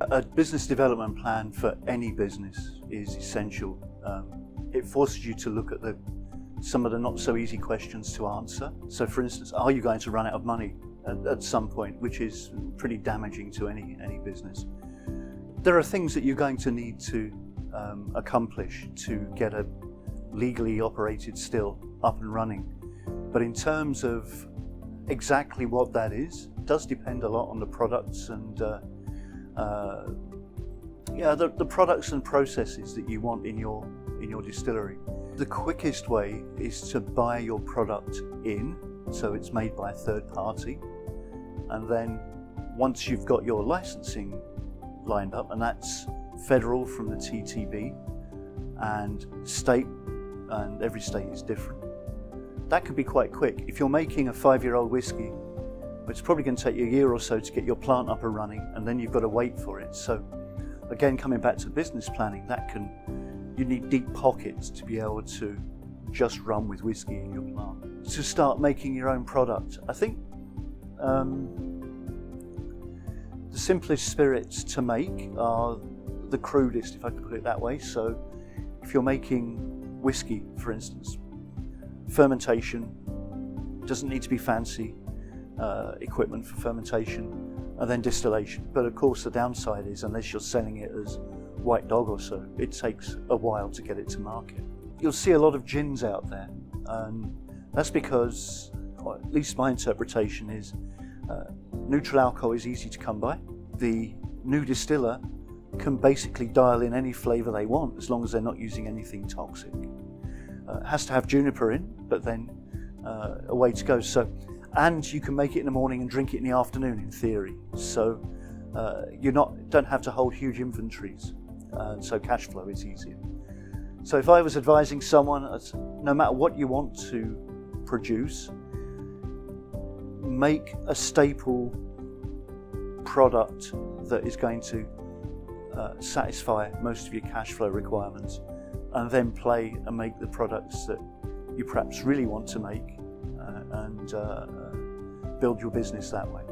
A business development plan for any business is essential. It forces you to look at some of the not so easy questions to answer. So for instance, are you going to run out of money at some point, which is pretty damaging to any business. There are things that you're going to need to accomplish to get a legally operated still up and running. But in terms of exactly what that is, it does depend a lot on the products and the products and processes that you want in your distillery. The quickest way is to buy your product in, so it's made by a third party, and then once you've got your licensing lined up, and that's federal from the TTB and state, and every state is different. That could be quite quick. If you're making a 5-year-old whiskey, it's probably going to take you a year or so to get your plant up and running, and then you've got to wait for it. So again, coming back to business planning, you need deep pockets to be able to just run with whiskey in your plant. To start making your own product, I think the simplest spirits to make are the crudest, if I could put it that way. So if you're making whiskey, for instance, fermentation doesn't need to be fancy equipment for fermentation, and then distillation. But of course the downside is, unless you're selling it as white dog or so, it takes a while to get it to market. You'll see a lot of gins out there, and that's because, or at least my interpretation is, neutral alcohol is easy to come by. The new distiller can basically dial in any flavour they want as long as they're not using anything toxic. It has to have juniper in, but then away to go. And you can make it in the morning and drink it in the afternoon in theory. So you don't have to hold huge inventories, so cash flow is easier. So if I was advising someone, no matter what you want to produce, make a staple product that is going to satisfy most of your cash flow requirements, and then play and make the products that you perhaps really want to make and build your business that way.